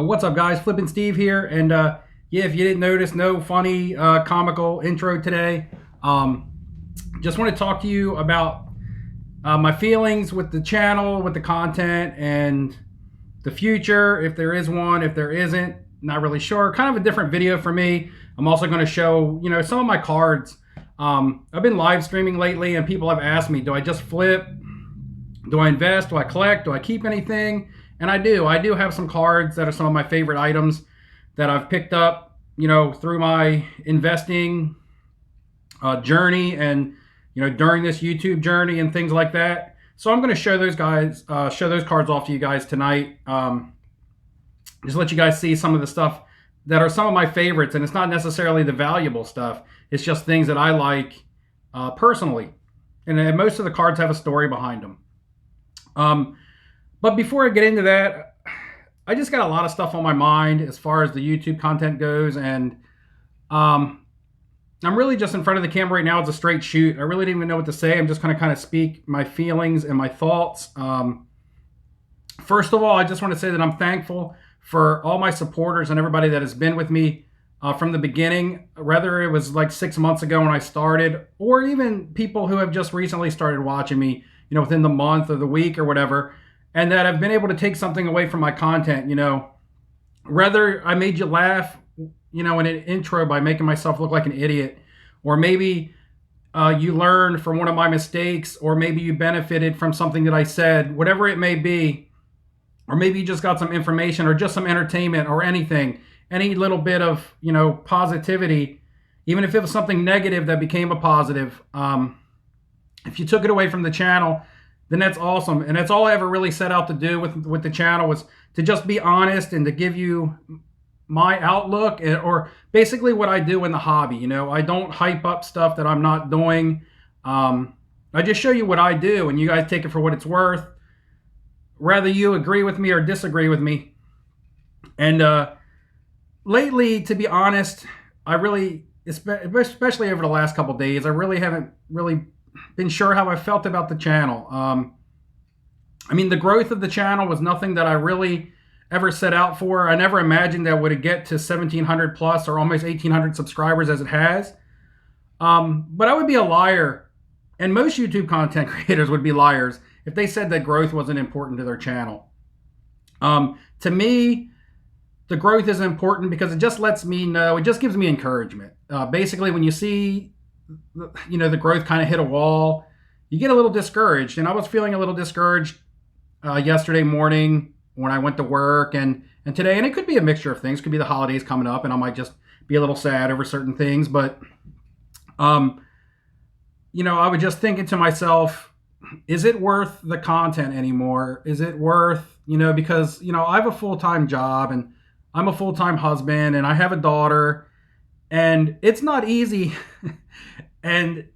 What's up, guys? Flippin' Steve here, and yeah, if you didn't notice, no funny comical intro today. Just want to talk to you about my feelings with the channel, with the content, and the future, if there is one, if there isn't, not really sure. Kind of a different video for me. I'm also going to show, some of my cards. I've been live streaming lately, and people have asked me, do I just flip? Do I invest? Do I collect? Do I keep anything? And I do. I do have some cards that are some of my favorite items that I've picked up, through my investing journey and, during this YouTube journey and things like that. So I'm going to show those cards off to you guys tonight. Just let you guys see some of the stuff that are some of my favorites. And it's not necessarily the valuable stuff. It's just things that I like personally. And most of the cards have a story behind them. But before I get into that, I just got a lot of stuff on my mind as far as the YouTube content goes. And I'm really just in front of the camera right now. It's a straight shoot. I really didn't even know what to say. I'm just going to kind of speak my feelings and my thoughts. First of all, I just want to say that I'm thankful for all my supporters and everybody that has been with me from the beginning, whether it was like 6 months ago when I started, or even people who have just recently started watching me, within the month or the week or whatever, and that I've been able to take something away from my content. Whether I made you laugh, in an intro by making myself look like an idiot, or maybe you learned from one of my mistakes, or maybe you benefited from something that I said, whatever it may be, or maybe you just got some information or just some entertainment or anything, any little bit of, positivity, even if it was something negative that became a positive. If you took it away from the channel, then that's awesome. And that's all I ever really set out to do with the channel, was to just be honest and to give you my outlook, or basically what I do in the hobby. I don't hype up stuff that I'm not doing. I just show you what I do, and you guys take it for what it's worth, whether you agree with me or disagree with me. And lately, to be honest, I really, especially over the last couple of days, I really haven't really been sure how I felt about the channel. The growth of the channel was nothing that I really ever set out for. I never imagined that I would get to 1,700 plus or almost 1,800 subscribers as it has. But I would be a liar, and most YouTube content creators would be liars, if they said that growth wasn't important to their channel. To me, the growth is important because it just lets me know, it just gives me encouragement. Basically, when you see the growth kind of hit a wall, you get a little discouraged. And I was feeling a little discouraged yesterday morning when I went to work and today. And it could be a mixture of things. It could be the holidays coming up and I might just be a little sad over certain things. But, I was just thinking to myself, is it worth the content anymore? Is it worth, because, I have a full-time job and I'm a full-time husband and I have a daughter, and it's not easy. And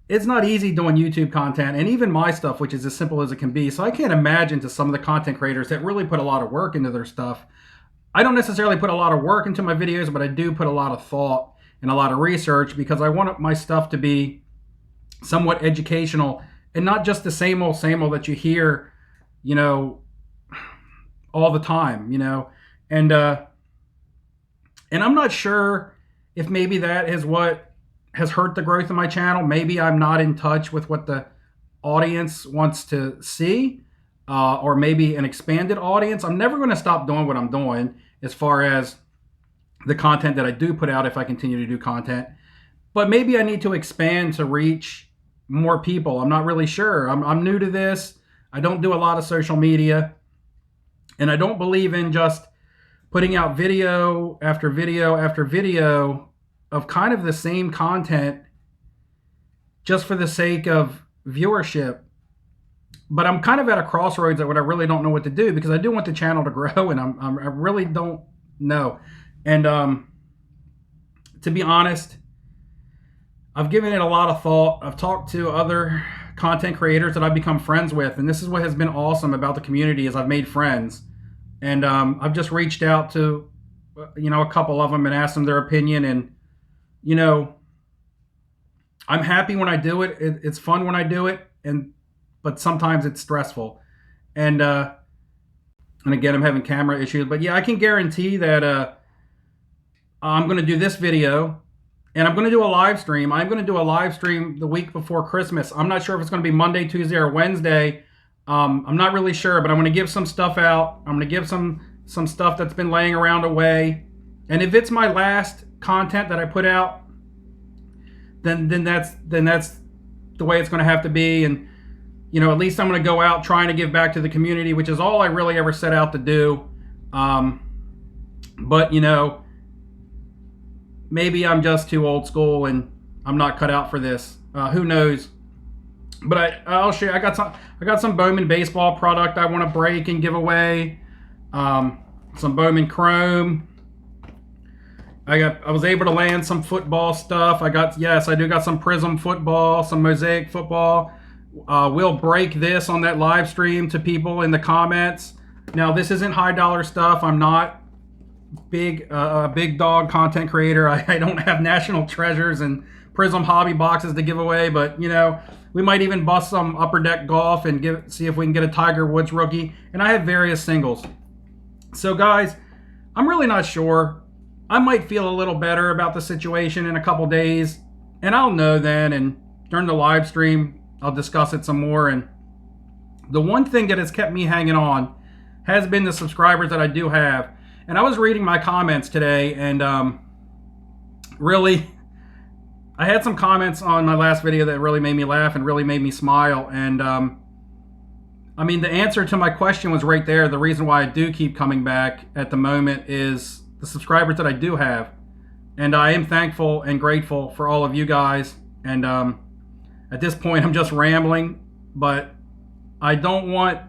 it's not easy doing YouTube content, and even my stuff, which is as simple as it can be. So I can't imagine to some of the content creators that really put a lot of work into their stuff. I don't necessarily put a lot of work into my videos, but I do put a lot of thought and a lot of research, because I want my stuff to be somewhat educational and not just the same old that you hear, all the time, and I'm not sure if maybe that is what has hurt the growth of my channel. Maybe I'm not in touch with what the audience wants to see, or maybe an expanded audience. I'm never going to stop doing what I'm doing as far as the content that I do put out, if I continue to do content. But maybe I need to expand to reach more people. I'm not really sure. I'm new to this. I don't do a lot of social media, and I don't believe in just putting out video after video after video of kind of the same content just for the sake of viewership. But I'm kind of at a crossroads at what I really don't know what to do, because I do want the channel to grow, and I really don't know. And to be honest, I've given it a lot of thought. I've talked to other content creators that I've become friends with, and this is what has been awesome about the community, is I've made friends. And I've just reached out to a couple of them and asked them their opinion. And I'm happy when I do it. It's fun when I do it, but sometimes it's stressful. And And again, I'm having camera issues. But yeah, I can guarantee that I'm going to do this video. And I'm going to do a live stream. I'm going to do a live stream the week before Christmas. I'm not sure if it's going to be Monday, Tuesday, or Wednesday. I'm not really sure, but I'm going to give some stuff out. I'm going to give some stuff that's been laying around away. And if it's my last content that I put out, then that's the way it's going to have to be. And you know, at least I'm going to go out trying to give back to the community, which is all I really ever set out to do. But you know, maybe I'm just too old school and I'm not cut out for this. Who knows? But I'll show you. I got some Bowman baseball product I want to break and give away. Some Bowman Chrome. I was able to land some football stuff. I do got some Prism football, some Mosaic football. We'll break this on that live stream to people in the comments. Now, this isn't high dollar stuff. I'm not big dog content creator. I don't have national treasures and Prism hobby boxes to give away, but you know, we might even bust some Upper Deck Golf and see if we can get a Tiger Woods rookie. And I have various singles. So guys, I'm really not sure. I might feel a little better about the situation in a couple days, and I'll know then, and during the live stream I'll discuss it some more. And the one thing that has kept me hanging on has been the subscribers that I do have. And I was reading my comments today, and really, I had some comments on my last video that really made me laugh and really made me smile. And I mean, the answer to my question was right there. The reason why I do keep coming back at the moment is the subscribers that I do have. And I am thankful and grateful for all of you guys. And at this point, I'm just rambling, but I don't want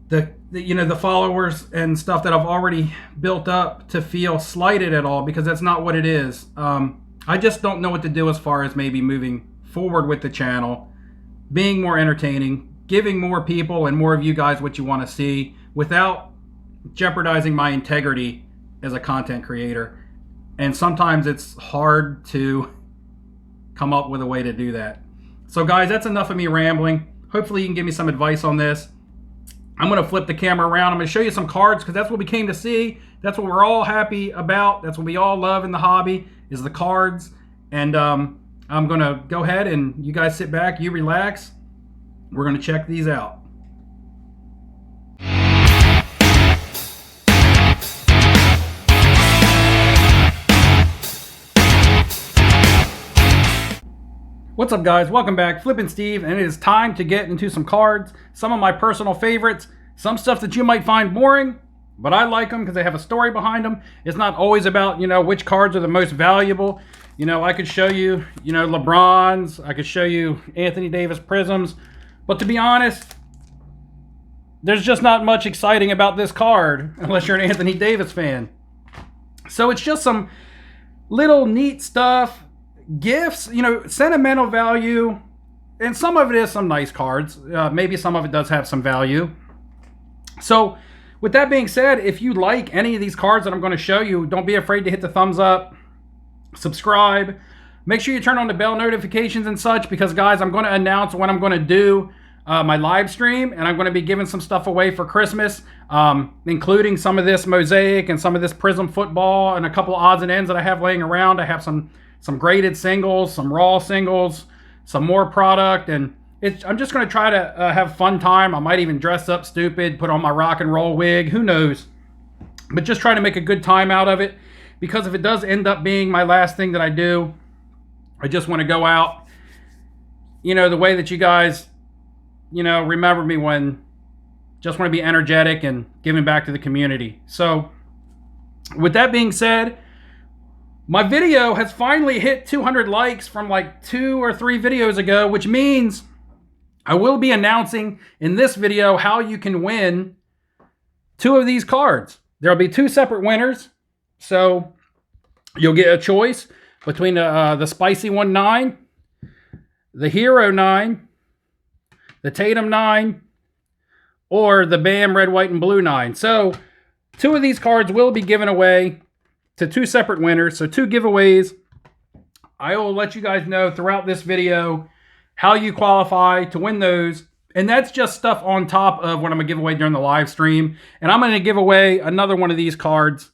the followers and stuff that I've already built up to feel slighted at all, because that's not what it is. I just don't know what to do as far as maybe moving forward with the channel, being more entertaining, giving more people and more of you guys what you want to see without jeopardizing my integrity as a content creator. And sometimes it's hard to come up with a way to do that. So guys, that's enough of me rambling. Hopefully you can give me some advice on this. I'm going to flip the camera around. I'm going to show you some cards, because that's what we came to see. That's what we're all happy about. That's what we all love in the hobby, is the cards. And I'm going to go ahead and you guys sit back, you relax. We're going to check these out. What's up guys, welcome back, Flippin' Steve, and it is time to get into some cards, some of my personal favorites, some stuff that you might find boring, but I like them because they have a story behind them. It's not always about, you know, which cards are the most valuable. You know, I could show you, you know, LeBron's, I could show you Anthony Davis Prisms, but to be honest, there's just not much exciting about this card unless you're an Anthony Davis fan. So it's just some little neat stuff, gifts, you know, sentimental value, and some of it is some nice cards. Maybe some of it does have some value. So with that being said, if you like any of these cards that I'm going to show you, don't be afraid to hit the thumbs up, subscribe, make sure you turn on the bell notifications and such, because guys, I'm going to announce when I'm going to do my live stream, and I'm going to be giving some stuff away for Christmas, including some of this Mosaic and some of this Prism football and a couple odds and ends that I have laying around. I have some graded singles, some raw singles, some more product, and I'm just going to try to have fun time. I might even dress up stupid, put on my rock and roll wig, who knows, but just try to make a good time out of it, because if it does end up being my last thing that I do, I just want to go out, you know, the way that you guys, you know, remember me, when just want to be energetic and giving back to the community. So with that being said, my video has finally hit 200 likes from like 2 or 3 videos ago, which means I will be announcing in this video how you can win 2 of these cards. There'll be 2 separate winners, so you'll get a choice between the Spicy One 9, the Hero 9, the Tatum 9, or the Bam Red, White, and Blue 9. So 2 of these cards will be given away to 2 separate winners, so 2 giveaways. I will let you guys know throughout this video how you qualify to win those, And that's just stuff on top of what I'm going to give away during the live stream. And I'm going to give away another one of these cards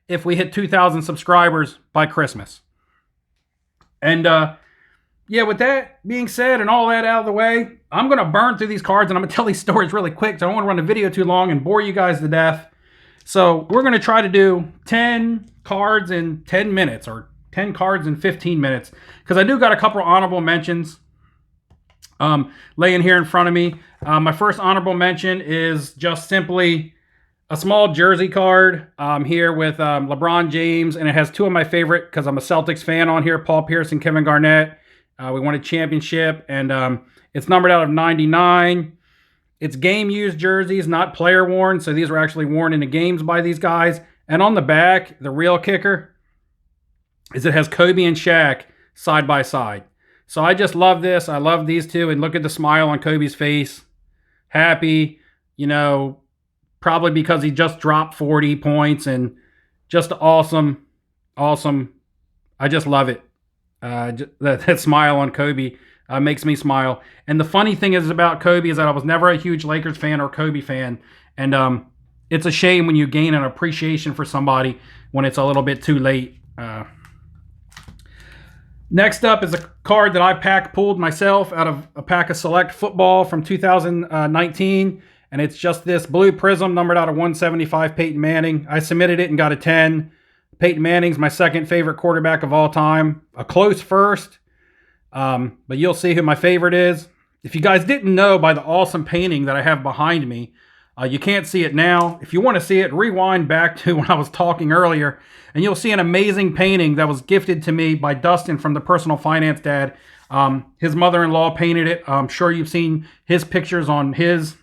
if we hit 2,000 subscribers by Christmas. And yeah, with that being said and all that out of the way, I'm going to burn through these cards and I'm going to tell these stories really quick. So I don't want to run the video too long and bore you guys to death. So we're going to try to do 10 cards in 10 minutes or 10 cards in 15 minutes. Because I do got a couple honorable mentions laying here in front of me. My first honorable mention is just simply a small jersey card here with LeBron James. And it has two of my favorite, because I'm a Celtics fan on here, Paul Pierce and Kevin Garnett. We won a championship, and it's numbered out of 99. It's game-used jerseys, not player-worn, so these were actually worn in the games by these guys. And on the back, the real kicker is it has Kobe and Shaq side by side. So I just love this. I love these two, and look at the smile on Kobe's face. Happy, you know, probably because he just dropped 40 points, and just awesome, awesome. I just love it. That smile on Kobe makes me smile. And the funny thing is about Kobe is that I was never a huge Lakers fan or Kobe fan. And it's a shame when you gain an appreciation for somebody when it's a little bit too late. Next up is a card that I pulled myself out of a pack of Select Football from 2019. And it's just this blue prism numbered out of 175 Peyton Manning. I submitted it and got a 10. Peyton Manning's my second favorite quarterback of all time. A close first, but you'll see who my favorite is. If you guys didn't know by the awesome painting that I have behind me, you can't see it now. If you want to see it, rewind back to when I was talking earlier, and you'll see an amazing painting that was gifted to me by Dustin from the Personal Finance Dad. His mother-in-law painted it. I'm sure you've seen his pictures on his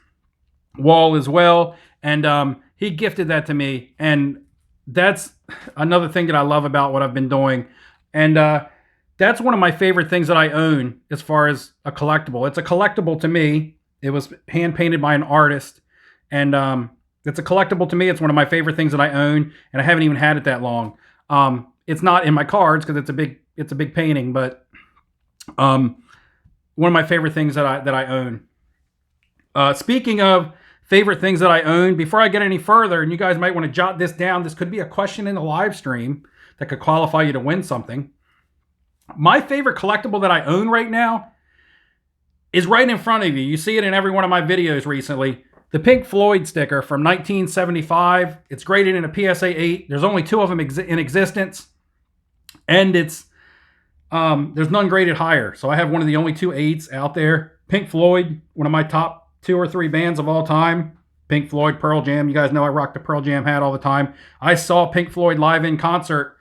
wall as well, and he gifted that to me, and that's another thing that I love about what I've been doing. And that's one of my favorite things that I own as far as a collectible. It's a collectible to me. It was hand painted by an artist. And it's a collectible to me. It's one of my favorite things that I own. And I haven't even had it that long. It's not in my cards because it's a big painting. But one of my favorite things that I own. Speaking of favorite things that I own, before I get any further, and you guys might want to jot this down, this could be a question in the live stream that could qualify you to win something. My favorite collectible that I own right now is right in front of you. You see it in every one of my videos recently. The Pink Floyd sticker from 1975. It's graded in a PSA 8. There's only 2 of them in existence. And it's there's none graded higher. So I have one of the only 2 8s out there. Pink Floyd, one of my top 2 or 3 bands of all time. Pink Floyd, Pearl Jam. You guys know I rock the Pearl Jam hat all the time. I saw Pink Floyd live in concert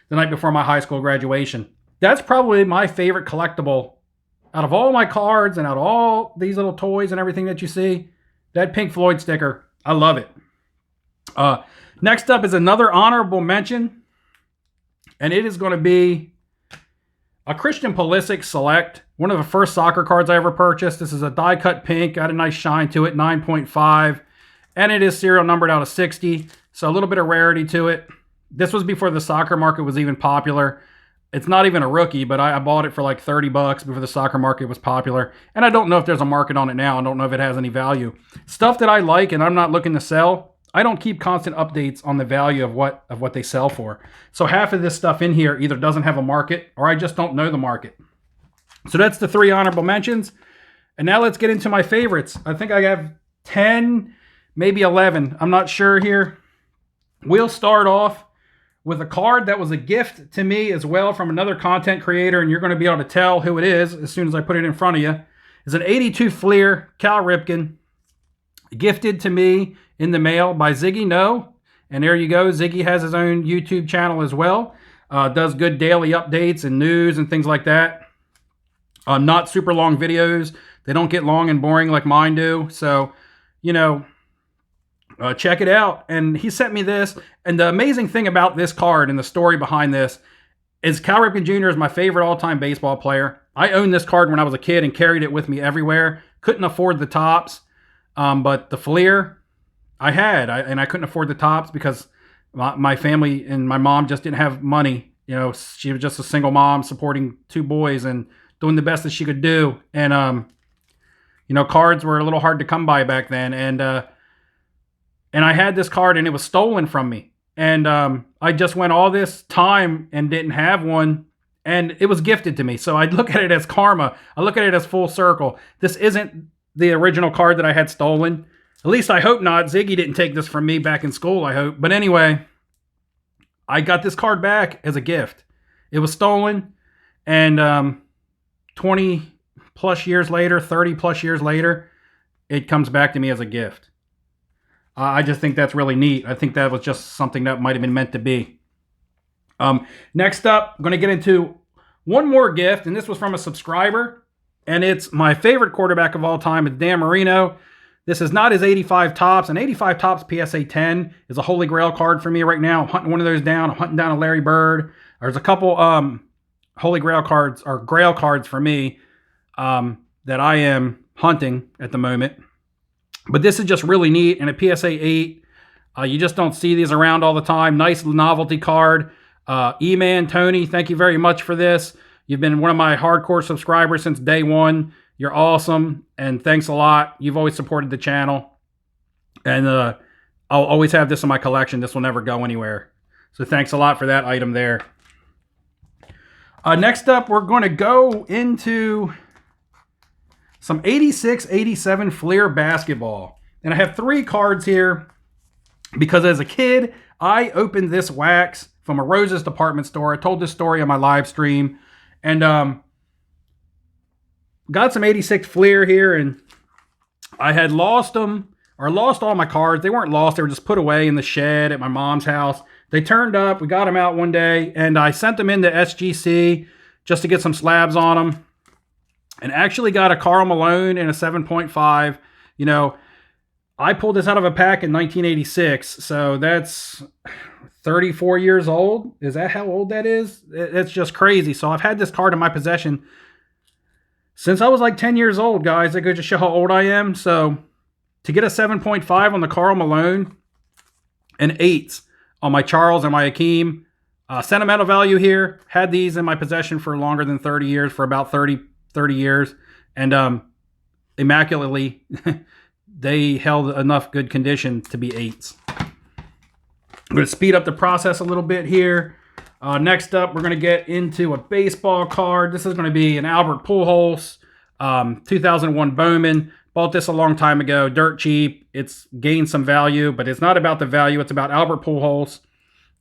the night before my high school graduation. That's probably my favorite collectible out of all my cards and out of all these little toys and everything that you see. That Pink Floyd sticker, I love it. Next up is another honorable mention, and it is going to be a Christian Pulisic Select, one of the first soccer cards I ever purchased. This is a die-cut pink, got a nice shine to it, 9.5, and it is serial numbered out of 60, so a little bit of rarity to it. This was before the soccer market was even popular. It's not even a rookie, but I bought it for like 30 bucks before the soccer market was popular. And I don't know if there's a market on it now. I don't know if it has any value. Stuff that I like and I'm not looking to sell, I don't keep constant updates on the value of what they sell for. So half of this stuff in here either doesn't have a market or I just don't know the market. So that's the 3 honorable mentions. And now let's get into my favorites. I think I have 10, maybe 11. I'm not sure here. We'll start off with a card that was a gift to me as well from another content creator, and you're going to be able to tell who it is as soon as I put it in front of you. It's an 82 Fleer Cal Ripken, gifted to me in the mail by Ziggy No. And there you go. Ziggy has his own YouTube channel as well. Does good daily updates and news and things like that. Not super long videos. They don't get long and boring like mine do. So, you know, check it out. And he sent me this. And the amazing thing about this card and the story behind this is Cal Ripken Jr. is my favorite all-time baseball player. I owned this card when I was a kid and carried it with me everywhere. Couldn't afford the tops. But the Fleer I had. And I couldn't afford the tops because my family and my mom just didn't have money. You know, she was just a single mom supporting 2 boys and doing the best that she could do. And, You know, cards were a little hard to come by back then, and I had this card and it was stolen from me. And I just went all this time and didn't have one, and it was gifted to me. So I look at it as karma. I look at it as full circle. This isn't the original card that I had stolen. At least I hope not. Ziggy didn't take this from me back in school, I hope. But anyway, I got this card back as a gift. It was stolen, and 20 plus years later, 30 plus years later, it comes back to me as a gift. I just think that's really neat. I think that was just something that might have been meant to be. Next up, I'm going to get into one more gift, and this was from a subscriber, and it's my favorite quarterback of all time. It's Dan Marino. This is not his 85 Topps. An 85 Topps PSA 10 is a holy grail card for me right now. I'm hunting one of those down. I'm hunting down a Larry Bird. There's a couple holy grail cards, or grail cards for me, that I am hunting at the moment. But this is just really neat. And a PSA 8, you just don't see these around all the time. Nice novelty card. E-Man Tony, thank you very much for this. You've been one of my hardcore subscribers since day one. You're awesome, and thanks a lot. You've always supported the channel. And I'll always have this in my collection. This will never go anywhere. So thanks a lot for that item there. Next up, we're going to go into some 86-87 Fleer basketball. And I have 3 cards here because as a kid, I opened this wax from a Rose's department store. I told this story on my live stream. And got some 86 Fleer here, and I had lost them, or lost all my cards. They weren't lost. They were just put away in the shed at my mom's house. They turned up. We got them out one day, and I sent them into SGC just to get some slabs on them, and actually got a Karl Malone and a 7.5. You know, I pulled this out of a pack in 1986, so that's 34 years old. Is that how old that is? It's just crazy. So I've had this card in my possession since I was like 10 years old, guys. That goes to show how old I am. So to get a 7.5 on the Karl Malone and 8s on my Charles and my Hakeem, sentimental value here. Had these in my possession for longer than 30 years, for about 30 years. And immaculately, they held enough good condition to be 8s. I'm going to speed up the process a little bit here. Next up, we're going to get into a baseball card. This is going to be an Albert Pujols, 2001 Bowman. Bought this a long time ago, dirt cheap. It's gained some value, but it's not about the value. It's about Albert Pujols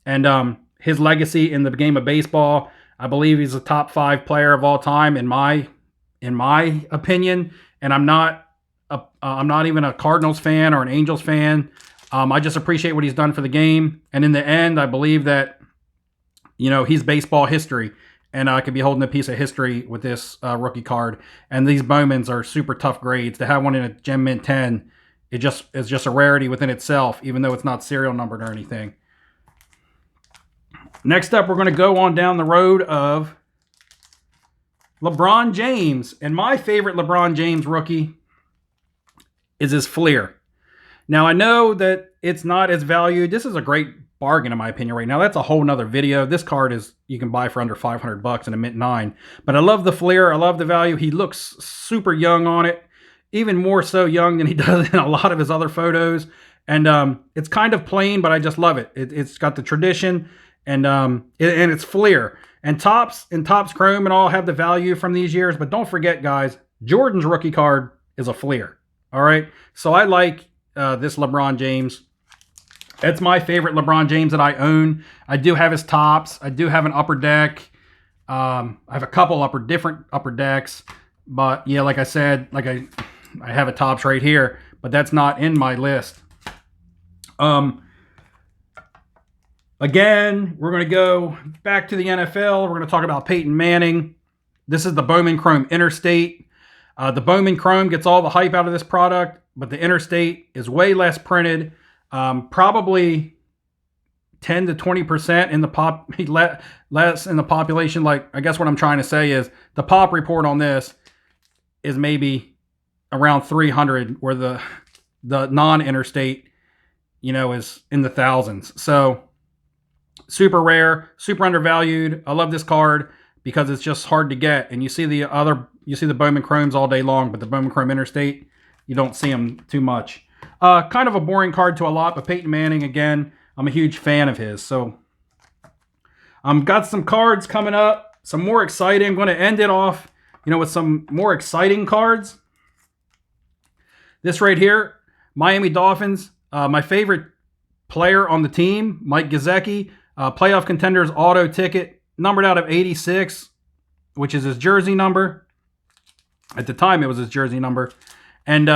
and his legacy in the game of baseball. I believe he's a top 5 player of all time in my opinion. And I'm not even a Cardinals fan or an Angels fan. I just appreciate what he's done for the game. And in the end, I believe that, you know, he's baseball history. And I could be holding a piece of history with this rookie card. And these Bowmans are super tough grades. To have one in a Gem Mint 10, it just is just a rarity within itself, even though it's not serial numbered or anything. Next up, we're going to go on down the road of LeBron James. And my favorite LeBron James rookie is his Fleer. Now, I know that it's not as valued. This is a great bargain, in my opinion, right now. That's a whole nother video. This card is you can buy for under $500 in a Mint 9. But I love the Fleer. I love the value. He looks super young on it, even more so young than he does in a lot of his other photos. And it's kind of plain, but I just love it. It's got the tradition, and it's Fleer. And Topps Chrome and all have the value from these years. But don't forget, guys, Jordan's rookie card is a Fleer. All right? So I like this LeBron James. It's my favorite LeBron James that I own. I do have his Topps. I do have an upper deck. I have a couple different upper decks. But yeah, like I said, I have a Topps right here, but that's not in my list. Again, we're going to go back to the NFL. We're going to talk about Peyton Manning. This is the Bowman Chrome Interstate. The Bowman Chrome gets all the hype out of this product, but the Interstate is way less printed. Probably 10 to 20% in the less in the population. Like, I guess what I'm trying to say is the pop report on this is maybe around 300, where the non-interstate, you know, is in the thousands. So super rare, super undervalued. I love this card because it's just hard to get. And you see the other You see the Bowman Chromes all day long, but the Bowman Chrome Interstate, you don't see them too much. Kind of a boring card to a lot, but Peyton Manning, again, I'm a huge fan of his. So, got some cards coming up, some more exciting. I'm going to end it off, with some more exciting cards. This right here, Miami Dolphins, my favorite player on the team, Mike Gesicki, playoff contenders auto ticket, numbered out of 86, which is his jersey number. At the time, it was his jersey number. And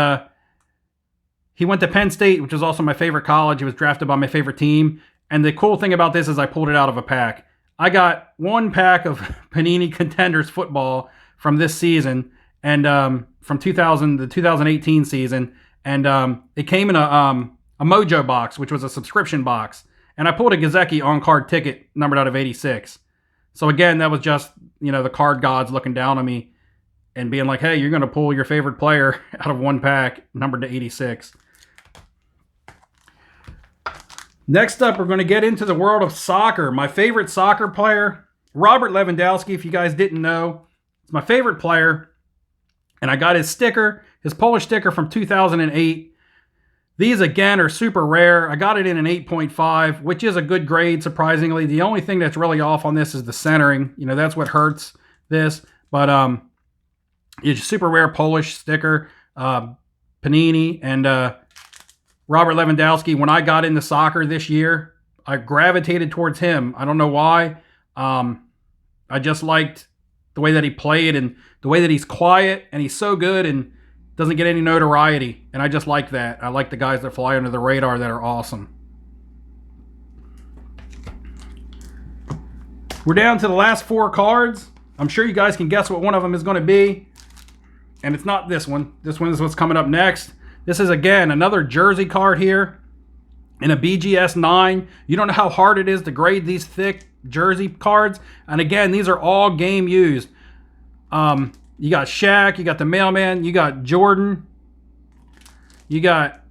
he went to Penn State, which is also my favorite college. He was drafted by my favorite team. And the cool thing about this is I pulled it out of a pack. I got one pack of Panini Contenders football from this season, and from the 2018 season. And it came in a Mojo box, which was a subscription box. And I pulled a Gesicki on-card ticket numbered out of 86. So again, that was just, the card gods looking down on me and being like, hey, you're going to pull your favorite player out of one pack numbered to 86. Next up, we're going to get into the world of soccer. My favorite soccer player, Robert Lewandowski, if you guys didn't know. It's my favorite player. And I got his sticker, his Polish sticker from 2008. These, again, are super rare. I got it in an 8.5, which is a good grade, surprisingly. The only thing that's really off on this is the centering. That's what hurts this. But it's a super rare Polish sticker, Panini. And Robert Lewandowski, when I got into soccer this year, I gravitated towards him. I don't know why. I just liked the way that he played and the way that he's quiet and he's so good and doesn't get any notoriety. And I just like that. I like the guys that fly under the radar that are awesome. We're down to the last 4 cards. I'm sure you guys can guess what one of them is going to be. And it's not this one. This one is what's coming up next. This is, again, another jersey card here in a BGS 9. You don't know how hard it is to grade these thick jersey cards. And again, these are all game used. You got Shaq, you got the Mailman, you got Jordan, you got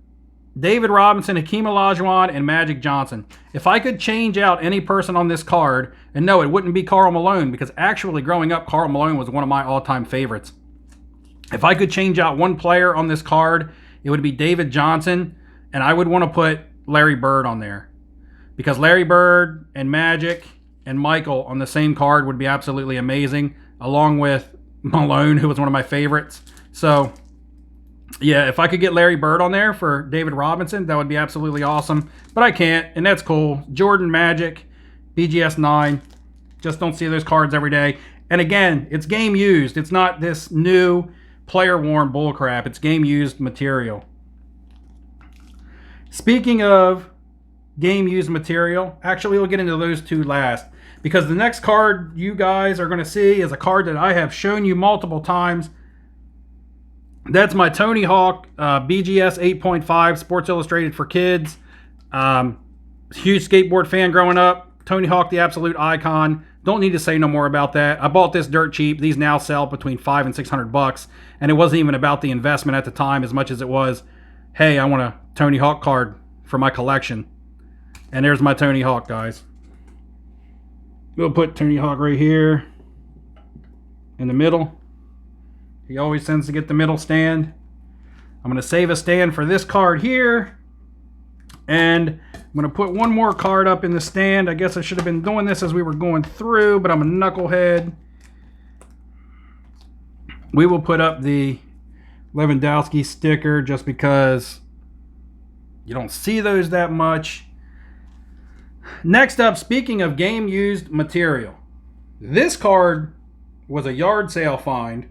David Robinson, Hakeem Olajuwon, and Magic Johnson. If I could change out any person on this card, and no, it wouldn't be Karl Malone, because actually growing up, Karl Malone was one of my all-time favorites. If I could change out one player on this card, it would be David Johnson, and I would want to put Larry Bird on there. Because Larry Bird and Magic and Michael on the same card would be absolutely amazing, along with Malone, who was one of my favorites. So, yeah, if I could get Larry Bird on there for David Robinson, that would be absolutely awesome. But I can't, and that's cool. Jordan, Magic, BGS 9. Just don't see those cards every day. And again, it's game used. It's not this new player-worn bullcrap. It's game-used material. Speaking of game-used material, actually, we'll get into those two last. Because the next card you guys are going to see is a card that I have shown you multiple times. That's my Tony Hawk BGS 8.5 Sports Illustrated for Kids. Huge skateboard fan growing up. Tony Hawk, the absolute icon. Don't need to say no more about that. I bought this dirt cheap. These now sell between $500 and $600. And it wasn't even about the investment at the time as much as it was, hey, I want a Tony Hawk card for my collection. And there's my Tony Hawk, guys. We'll put Tony Hawk right here in the middle. He always tends to get the middle stand. I'm going to save a stand for this card here. And I'm going to put one more card up in the stand. I guess I should have been doing this as we were going through, but I'm a knucklehead. We will put up the Lewandowski sticker just because you don't see those that much. Next up, speaking of game-used material, this card was a yard sale find.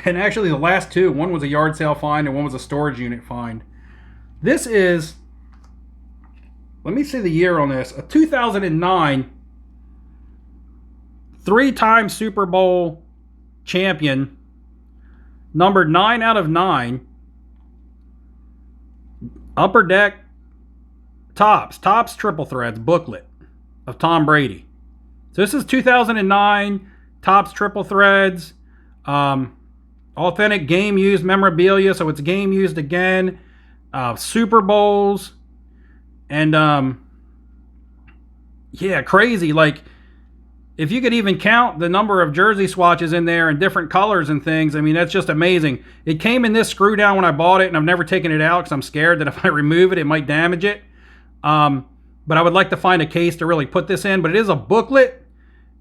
And actually the last two, one was a yard sale find and one was a storage unit find. This is, let me see the year on this, a 2009 three-time Super Bowl champion, numbered 9 out of 9, Upper Deck Topps Triple Threads booklet of Tom Brady. So this is 2009 Topps Triple Threads, authentic game used memorabilia, so it's game used again, Super Bowls, and yeah, crazy. Like, if you could even count the number of jersey swatches in there and different colors and things, I mean, that's just amazing. It came in this screw down when I bought it, and I've never taken it out because I'm scared that if I remove it, it might damage it. But I would like to find a case to really put this in. But it is a booklet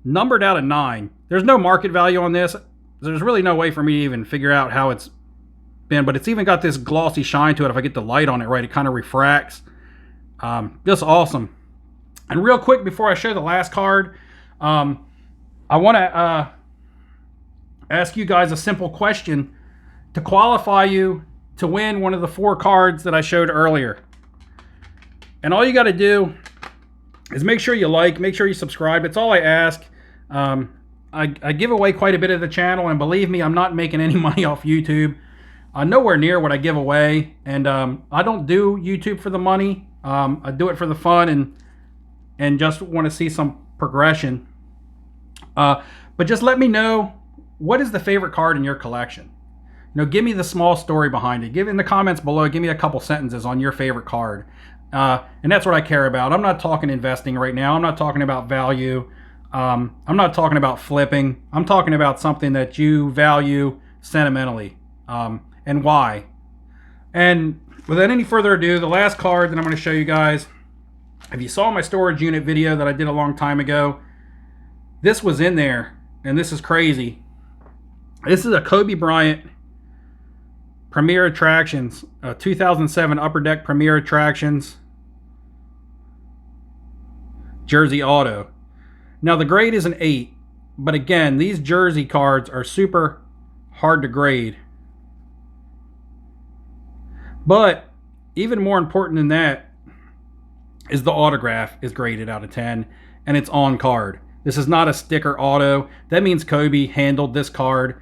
numbered out of 9. There's no market value on this. There's really no way for me to even figure out how it's been. But it's even got this glossy shine to it. If I get the light on it right, it kind of refracts. Just awesome. And real quick, before I show the last card, I want to ask you guys a simple question to qualify you to win one of the 4 cards that I showed earlier. And all you got to do is make sure you like, make sure you subscribe. It's all I ask. I give away quite a bit of the channel, and believe me, I'm not making any money off YouTube. Nowhere near what I give away. And I don't do YouTube for the money. I do it for the fun and just want to see some progression. But just let me know, what is the favorite card in your collection? You know, give me the small story behind it. Give in the comments below, give me a couple sentences on your favorite card. And that's what I care about. I'm not talking investing right now. I'm not talking about value. I'm not talking about flipping. I'm talking about something that you value sentimentally, and why. And without any further ado, the last card that I'm going to show you guys, if you saw my storage unit video that I did a long time ago, this was in there, and this is crazy. This is a Kobe Bryant Premier Attractions, 2007 Upper Deck Premier Attractions Jersey Auto. Now the grade is an 8, but again, these jersey cards are super hard to grade. But even more important than that is the autograph is graded out of 10, and it's on card. This is not a sticker auto. That means Kobe handled this card.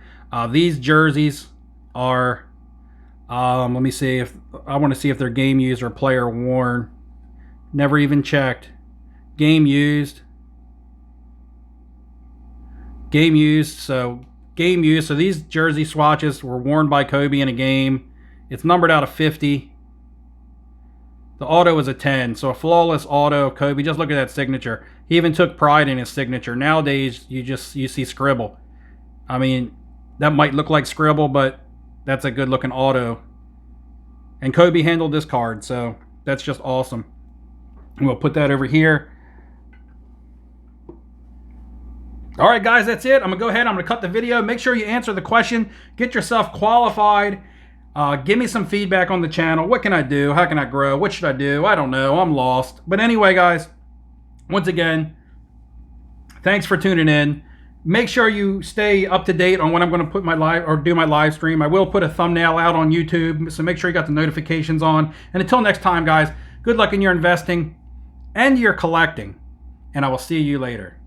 These jerseys are, let me see if, I want to see if they're game used or player worn. Never even checked. Game used. Game used. So these jersey swatches were worn by Kobe in a game. It's numbered out of 50. The auto is a 10, so a flawless auto of Kobe. Just look at that signature. He even took pride in his signature. Nowadays, you see scribble. I mean, that might look like scribble, but that's a good looking auto. And Kobe handled this card, so that's just awesome. And we'll put that over here. All right, guys, that's it. I'm going to go ahead. I'm going to cut the video. Make sure you answer the question. Get yourself qualified. Give me some feedback on the channel. What can I do? How can I grow? What should I do? I don't know. I'm lost. But anyway, guys, once again, thanks for tuning in. Make sure you stay up to date on when I'm going to put my do my live stream. I will put a thumbnail out on YouTube, so make sure you got the notifications on. And until next time, guys, good luck in your investing and your collecting. And I will see you later.